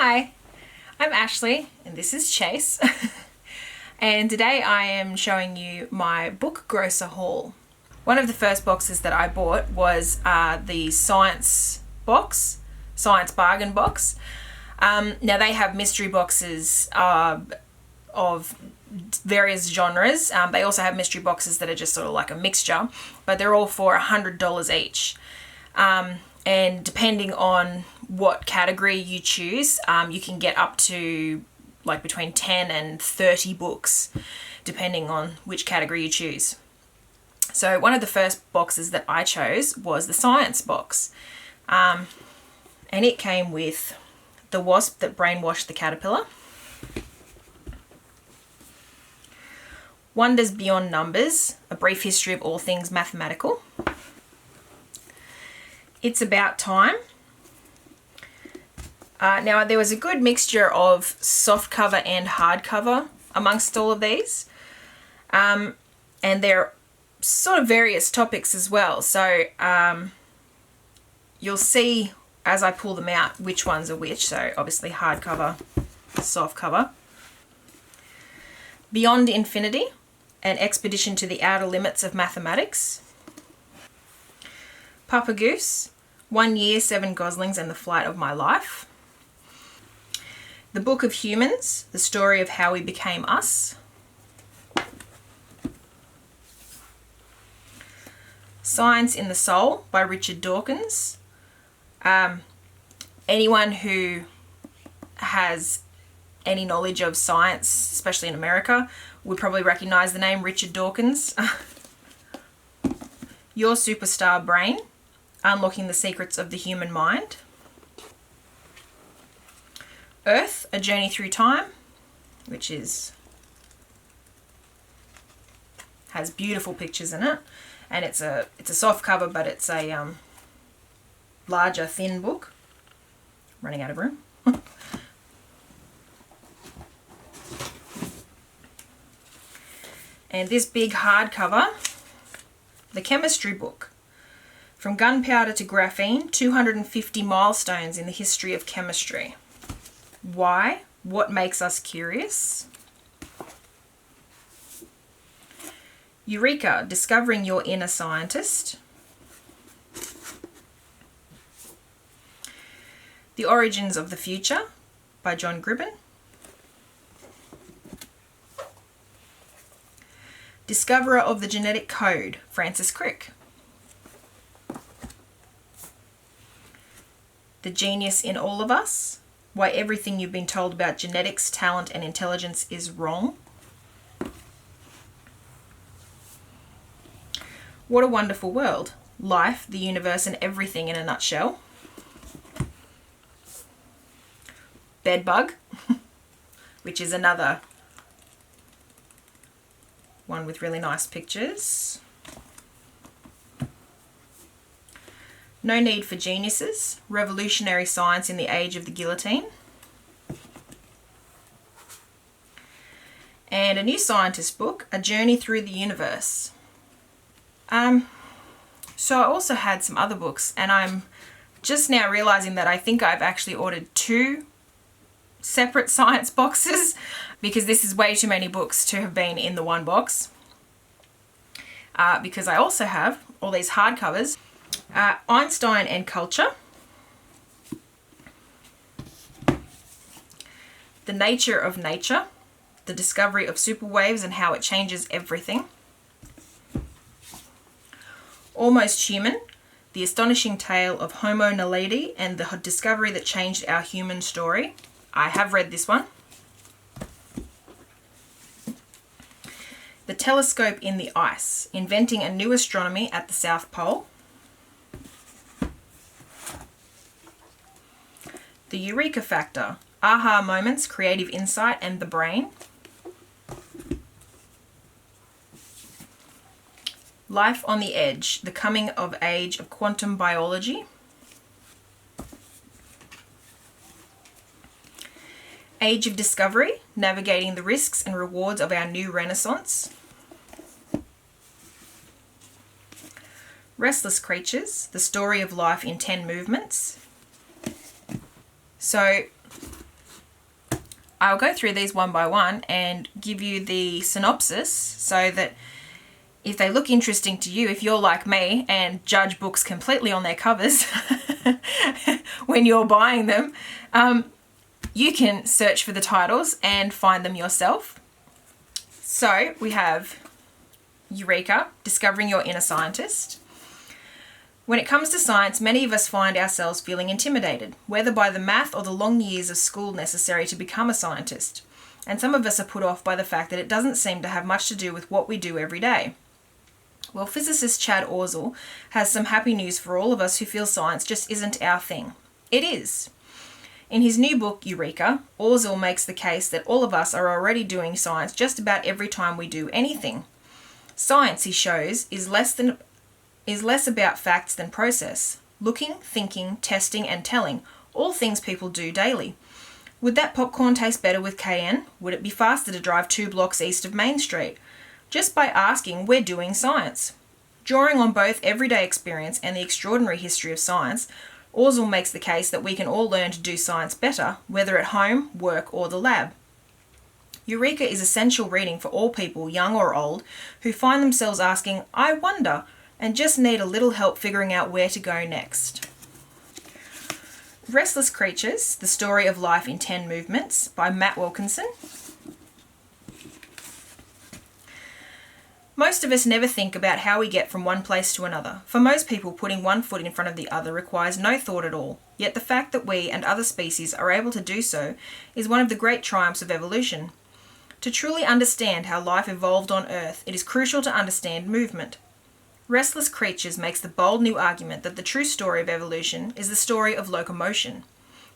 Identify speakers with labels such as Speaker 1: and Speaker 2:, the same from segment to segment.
Speaker 1: Hi, I'm Ashley and this is Chase. And today I am showing you my Book Grocer haul. One of the first boxes that I bought was the Science box, Science Bargain box. Now they have mystery boxes of various genres. They also have mystery boxes that are just sort of like a mixture, but they're all for $100 each. And depending on what category you choose, you can get up to like between 10 and 30 books, depending on which category you choose. So one of the first boxes that I chose was the Science box. And it came with The Wasp That Brainwashed the Caterpillar, Wonders Beyond Numbers, A Brief History of All Things Mathematical, It's About Time. Now there was a good mixture of soft cover and hardcover amongst all of these. And they're sort of various topics as well. So you'll see as I pull them out which ones are which. So obviously hardcover, soft cover. Beyond Infinity, An Expedition to the Outer Limits of Mathematics. Papa Goose, 1 Year, 7 Goslings and the Flight of My Life. The Book of Humans, The Story of How We Became Us. Science in the Soul by Richard Dawkins. Anyone who has any knowledge of science, especially in America, would probably recognize the name Richard Dawkins. Your Superstar Brain, Unlocking the Secrets of the Human Mind. Earth, A Journey Through Time, which has beautiful pictures in it, and it's a soft cover, but it's a larger, thin book. Running out of room. And this big hardcover, The Chemistry Book. From Gunpowder to Graphene, 250 Milestones in the History of Chemistry. Why? What makes us curious? Eureka, Discovering Your Inner Scientist. The Origins of the Future by John Gribben. Discoverer of the Genetic Code, Francis Crick. The Genius in All of Us, Why Everything You've Been Told About Genetics, Talent and Intelligence is Wrong. What a Wonderful World, Life, the Universe and Everything in a Nutshell. Bedbug, which is another one with really nice pictures. No Need for Geniuses, Revolutionary Science in the Age of the Guillotine. And a new scientist book, A Journey Through the Universe. So I also had some other books, and I'm just now realizing that I think I've actually ordered 2 separate science boxes because this is way too many books to have been in the one box. Because I also have all these hardcovers. Einstein and Culture. The Nature of Nature. The Discovery of Superwaves and How It Changes Everything. Almost Human. The Astonishing Tale of Homo naledi and the Discovery That Changed Our Human Story. I have read this one. The Telescope in the Ice. Inventing a New Astronomy at the South Pole. The Eureka Factor, Aha Moments, Creative Insight and the Brain. Life on the Edge, The Coming of Age of Quantum Biology. Age of Discovery, Navigating the Risks and Rewards of Our New Renaissance. Restless Creatures, The Story of Life in 10 Movements. So I'll go through these one by one and give you the synopsis so that if they look interesting to you, if you're like me and judge books completely on their covers when you're buying them, you can search for the titles and find them yourself. So we have Eureka, Discovering Your Inner Scientist. When it comes to science, many of us find ourselves feeling intimidated, whether by the math or the long years of school necessary to become a scientist. And some of us are put off by the fact that it doesn't seem to have much to do with what we do every day. Well, physicist Chad Orzel has some happy news for all of us who feel science just isn't our thing. It is. In his new book, Eureka, Orzel makes the case that all of us are already doing science just about every time we do anything. Science, he shows, is less about facts than process. Looking, thinking, testing and telling, all things people do daily. Would that popcorn taste better with cayenne? Would it be faster to drive 2 blocks east of Main Street? Just by asking, we're doing science. Drawing on both everyday experience and the extraordinary history of science, Orzel makes the case that we can all learn to do science better, whether at home, work or the lab. Eureka is essential reading for all people, young or old, who find themselves asking, I wonder, and just need a little help figuring out where to go next. Restless Creatures, The Story of Life in 10 Movements by Matt Wilkinson. Most of us never think about how we get from one place to another. For most people, putting one foot in front of the other requires no thought at all. Yet the fact that we and other species are able to do so is one of the great triumphs of evolution. To truly understand how life evolved on Earth, it is crucial to understand movement. Restless Creatures makes the bold new argument that the true story of evolution is the story of locomotion,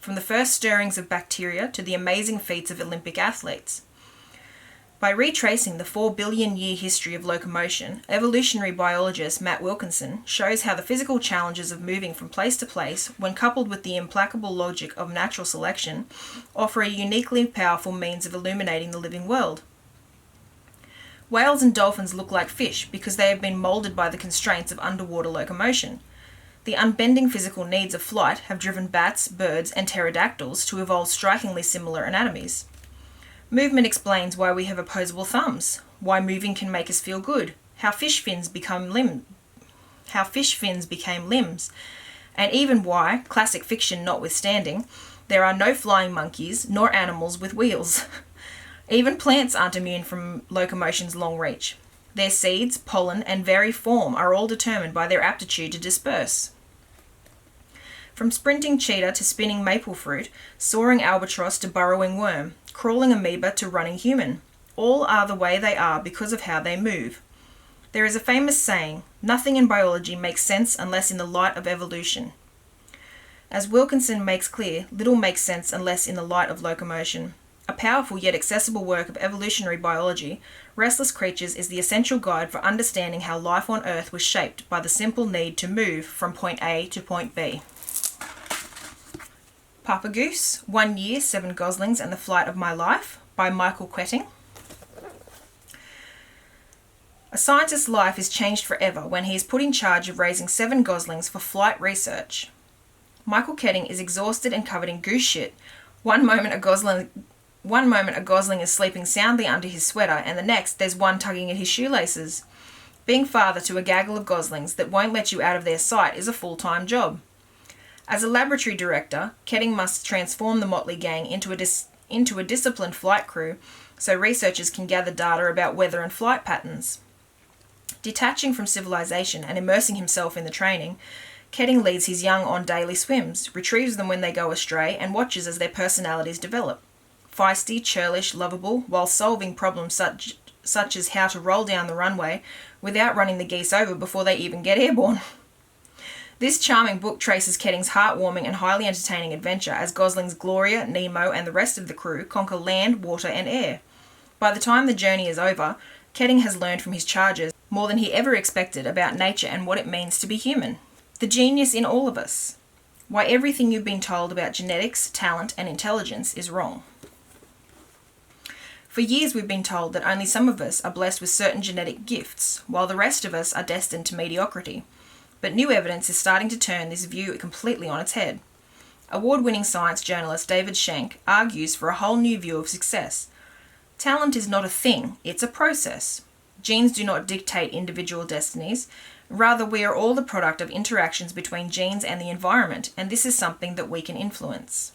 Speaker 1: from the first stirrings of bacteria to the amazing feats of Olympic athletes. By retracing the 4 billion year history of locomotion, evolutionary biologist Matt Wilkinson shows how the physical challenges of moving from place to place, when coupled with the implacable logic of natural selection, offer a uniquely powerful means of illuminating the living world. Whales and dolphins look like fish because they have been moulded by the constraints of underwater locomotion. The unbending physical needs of flight have driven bats, birds, and pterodactyls to evolve strikingly similar anatomies. Movement explains why we have opposable thumbs, why moving can make us feel good, how fish fins became limbs, and even why, classic fiction notwithstanding, there are no flying monkeys nor animals with wheels. Even plants aren't immune from locomotion's long reach. Their seeds, pollen, and very form are all determined by their aptitude to disperse. From sprinting cheetah to spinning maple fruit, soaring albatross to burrowing worm, crawling amoeba to running human, all are the way they are because of how they move. There is a famous saying, nothing in biology makes sense unless in the light of evolution. As Wilkinson makes clear, little makes sense unless in the light of locomotion. A powerful yet accessible work of evolutionary biology, Restless Creatures is the essential guide for understanding how life on Earth was shaped by the simple need to move from point A to point B. Papa Goose, 1 Year, 7 Goslings and the Flight of My Life by Michael Quetting. A scientist's life is changed forever when he is put in charge of raising 7 goslings for flight research. Michael Quetting is exhausted and covered in goose shit. One moment a gosling is sleeping soundly under his sweater, and the next there's one tugging at his shoelaces. Being father to a gaggle of goslings that won't let you out of their sight is a full-time job. As a laboratory director, Quetting must transform the motley gang into a disciplined flight crew so researchers can gather data about weather and flight patterns. Detaching from civilization and immersing himself in the training, Quetting leads his young on daily swims, retrieves them when they go astray, and watches as their personalities develop. Feisty, churlish, lovable, while solving problems such as how to roll down the runway without running the geese over before they even get airborne. This charming book traces Quetting's heartwarming and highly entertaining adventure as Goslings Gloria, Nemo, and the rest of the crew conquer land, water, and air. By the time the journey is over, Quetting has learned from his charges more than he ever expected about nature and what it means to be human. The genius in all of us. Why everything you've been told about genetics, talent, and intelligence is wrong. For years we've been told that only some of us are blessed with certain genetic gifts, while the rest of us are destined to mediocrity. But new evidence is starting to turn this view completely on its head. Award-winning science journalist David Schenck argues for a whole new view of success. Talent is not a thing, it's a process. Genes do not dictate individual destinies. Rather, we are all the product of interactions between genes and the environment, and this is something that we can influence.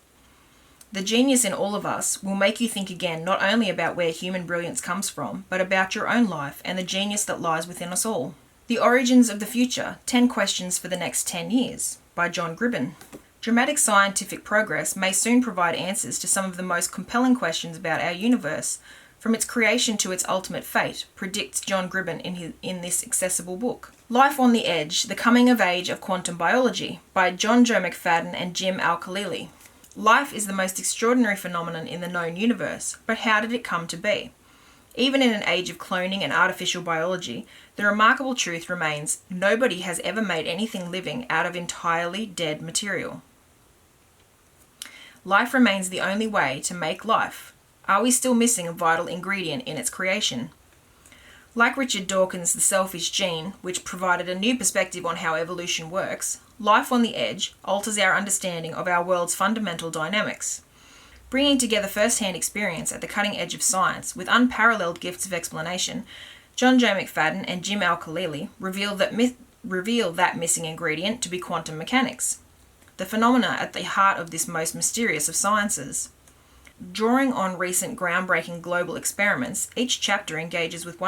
Speaker 1: The genius in all of us will make you think again not only about where human brilliance comes from, but about your own life and the genius that lies within us all. The Origins of the Future, 10 Questions for the Next 10 Years, by John Gribben. Dramatic scientific progress may soon provide answers to some of the most compelling questions about our universe, from its creation to its ultimate fate, predicts John Gribben in this accessible book. Life on the Edge, The Coming of Age of Quantum Biology, by John Joe McFadden and Jim Al-Khalili. Life is the most extraordinary phenomenon in the known universe, but how did it come to be? Even in an age of cloning and artificial biology, the remarkable truth remains: nobody has ever made anything living out of entirely dead material. Life remains the only way to make life. Are we still missing a vital ingredient in its creation? Like Richard Dawkins' The Selfish Gene, which provided a new perspective on how evolution works, Life on the Edge alters our understanding of our world's fundamental dynamics. Bringing together first-hand experience at the cutting edge of science with unparalleled gifts of explanation, John Joe McFadden and Jim Al-Khalili reveal that missing ingredient to be quantum mechanics, the phenomena at the heart of this most mysterious of sciences. Drawing on recent groundbreaking global experiments, each chapter engages with one